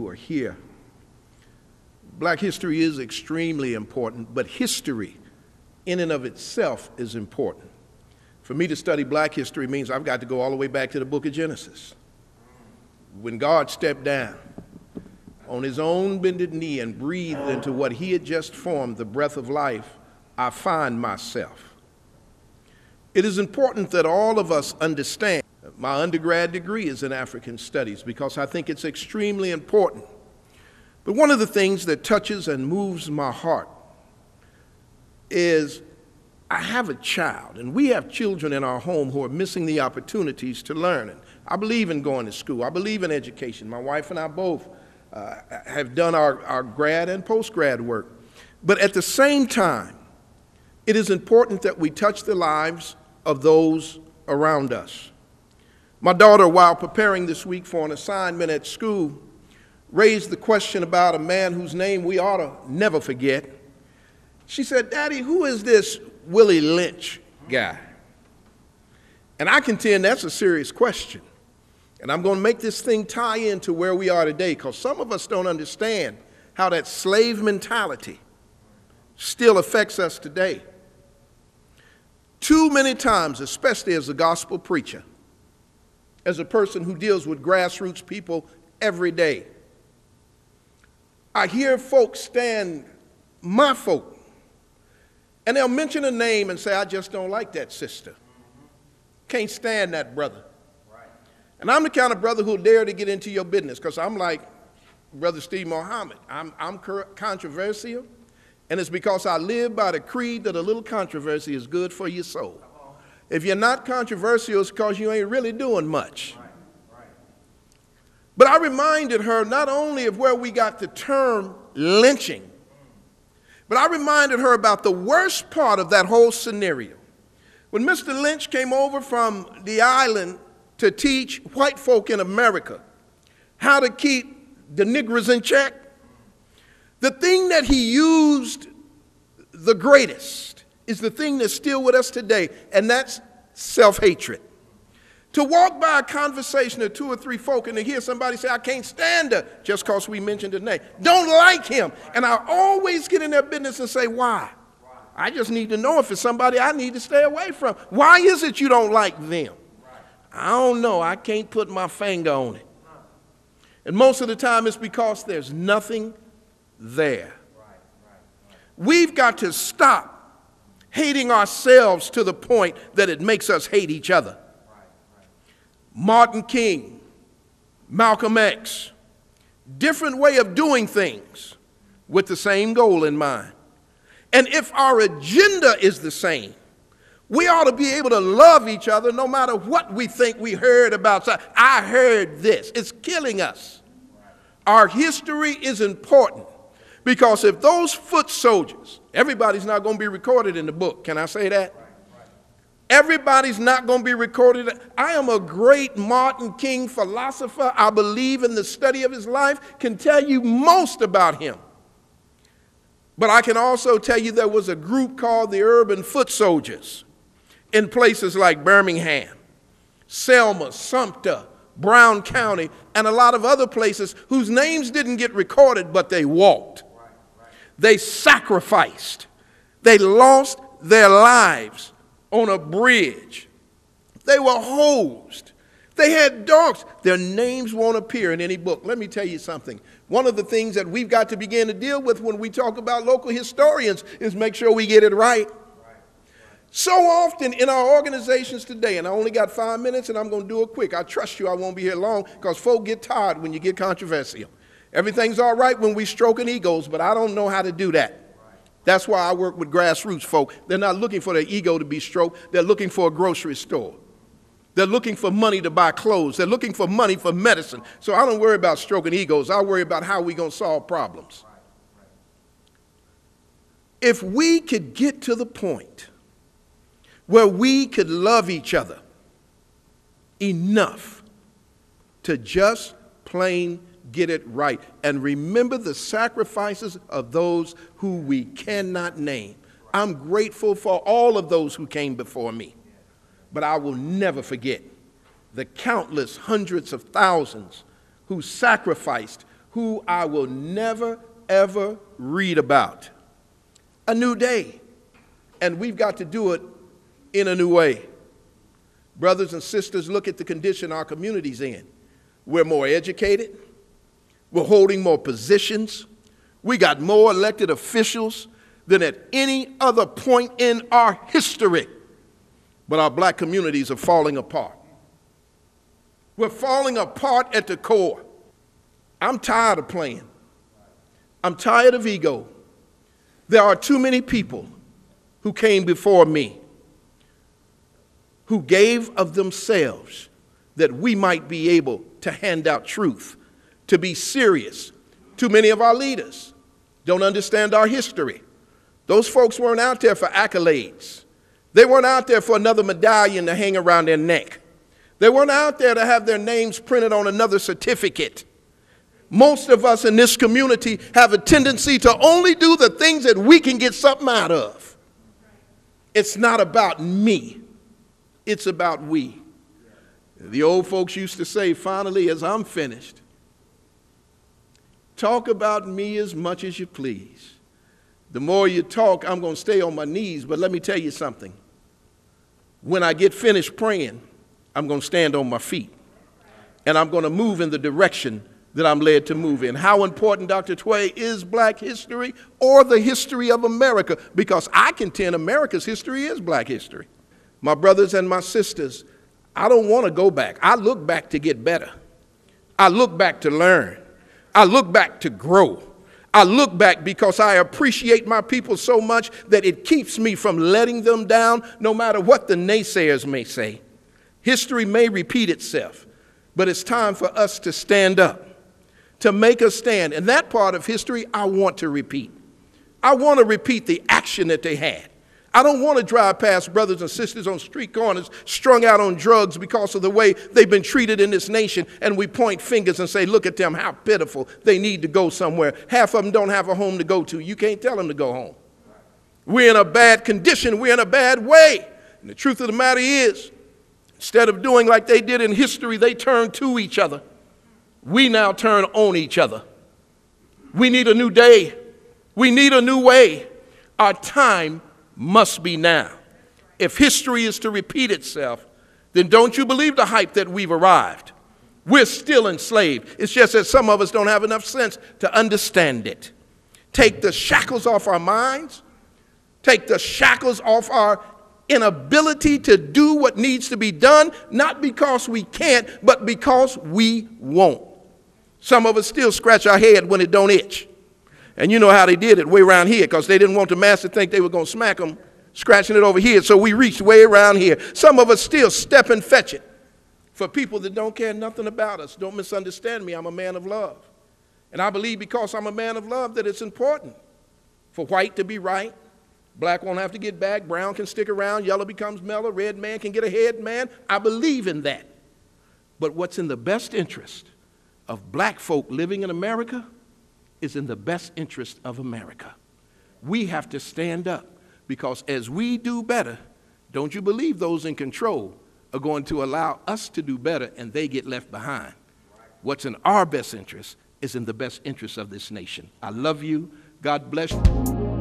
who are here. Black history is extremely important, but history in and of itself is important. For me to study black history means I've got to go all the way back to the book of Genesis. When God stepped down on his own bended knee and breathed into what he had just formed, the breath of life, I find myself. It is important that all of us understand. My undergrad degree is in African Studies because I think it's extremely important. But one of the things that touches and moves my heart is I have a child, and we have children in our home who are missing the opportunities to learn. And I believe in going to school. I believe in education. My wife and I both have done our grad and post-grad work. But at the same time, it is important that we touch the lives of those around us. My daughter, while preparing this week for an assignment at school, raised the question about a man whose name we ought to never forget. She said, "Daddy, who is this Willie Lynch guy?" And I contend that's a serious question. And I'm going to make this thing tie into where we are today, because some of us don't understand how that slave mentality still affects us today. Too many times, especially as a gospel preacher, as a person who deals with grassroots people every day, I hear folks stand, my folk, and they'll mention a name and say, "I just don't like that sister. Can't stand that brother." Right. And I'm the kind of brother who'll dare to get into your business, because I'm like Brother Steve Muhammad. I'm controversial, and it's because I live by the creed that a little controversy is good for your soul. If you're not controversial, it's because you ain't really doing much. Right. Right. But I reminded her not only of where we got the term lynching, but I reminded her about the worst part of that whole scenario. When Mr. Lynch came over from the island to teach white folk in America how to keep the niggers in check, the thing that he used the greatest is the thing that's still with us today, and that's self-hatred. To walk by a conversation of 2 or 3 folk and to hear somebody say, "I can't stand her," just because we mentioned her name, don't like him. And I always get in their business and say, "Why?" I just need to know if it's somebody I need to stay away from. Why is it you don't like them? I don't know. I can't put my finger on it. And most of the time it's because there's nothing there. We've got to stop hating ourselves to the point that it makes us hate each other. Martin King, Malcolm X, different way of doing things with the same goal in mind. And if our agenda is the same, we ought to be able to love each other no matter what we think we heard about. I heard this. It's killing us. Our history is important, because if those foot soldiers, everybody's not going to be recorded in the book. Can I say that? Everybody's not going to be recorded. I am a great Martin King philosopher. I believe in the study of his life, can tell you most about him. But I can also tell you there was a group called the Urban Foot Soldiers in places like Birmingham, Selma, Sumter, Brown County, and a lot of other places whose names didn't get recorded, but they walked. They sacrificed. They lost their lives on a bridge. They were hosed. They had dogs. Their names won't appear in any book. Let me tell you something. One of the things that we've got to begin to deal with when we talk about local historians is make sure we get it right. So often in our organizations today, and I only got 5 minutes and I'm going to do it quick. I trust you I won't be here long, because folk get tired when you get controversial. Everything's all right when we stroking egos, but I don't know how to do that. That's why I work with grassroots folk. They're not looking for their ego to be stroked. They're looking for a grocery store. They're looking for money to buy clothes. They're looking for money for medicine. So I don't worry about stroking egos. I worry about how we're going to solve problems. If we could get to the point where we could love each other enough to just plain get it right and remember the sacrifices of those who we cannot name. I'm grateful for all of those who came before me, but I will never forget the countless hundreds of thousands who sacrificed, who I will never, ever read about. A new day. And we've got to do it in a new way. Brothers and sisters, look at the condition our community's in. We're more educated. We're holding more positions. We got more elected officials than at any other point in our history. But our black communities are falling apart. We're falling apart at the core. I'm tired of playing. I'm tired of ego. There are too many people who came before me who gave of themselves that we might be able to hand out truth, to be serious. Too many of our leaders don't understand our history. Those folks weren't out there for accolades. They weren't out there for another medallion to hang around their neck. They weren't out there to have their names printed on another certificate. Most of us in this community have a tendency to only do the things that we can get something out of. It's not about me. It's about we. The old folks used to say, finally, as I'm finished, talk about me as much as you please. The more you talk, I'm going to stay on my knees, but let me tell you something. When I get finished praying, I'm going to stand on my feet, and I'm going to move in the direction that I'm led to move in. How important, Dr. Tway, is black history or the history of America? Because I contend America's history is black history. My brothers and my sisters, I don't want to go back. I look back to get better. I look back to learn. I look back to grow. I look back because I appreciate my people so much that it keeps me from letting them down, no matter what the naysayers may say. History may repeat itself, but it's time for us to stand up, to make a stand. And that part of history I want to repeat. I want to repeat the action that they had. I don't want to drive past brothers and sisters on street corners strung out on drugs because of the way they've been treated in this nation, and we point fingers and say, look at them, how pitiful. They need to go somewhere. Half of them don't have a home to go to. You can't tell them to go home. We're in a bad condition. We're in a bad way. And the truth of the matter is, instead of doing like they did in history, they turned to each other. We now turn on each other. We need a new day. We need a new way. Our time must be now. If history is to repeat itself, then don't you believe the hype that we've arrived. We're still enslaved. It's just that some of us don't have enough sense to understand it. Take the shackles off our minds. Take the shackles off our inability to do what needs to be done, not because we can't, but because we won't. Some of us still scratch our head when it don't itch. And you know how they did it way around here, because they didn't want the master to think they were going to smack them, scratching it over here. So we reached way around here. Some of us still step and fetch it. For people that don't care nothing about us, don't misunderstand me, I'm a man of love. And I believe because I'm a man of love that it's important for white to be right. Black won't have to get back, brown can stick around, yellow becomes mellow, red man can get ahead, man. I believe in that. But what's in the best interest of black folk living in America is in the best interest of America. We have to stand up, because as we do better, don't you believe those in control are going to allow us to do better and they get left behind. What's in our best interest is in the best interest of this nation. I love you. God bless you.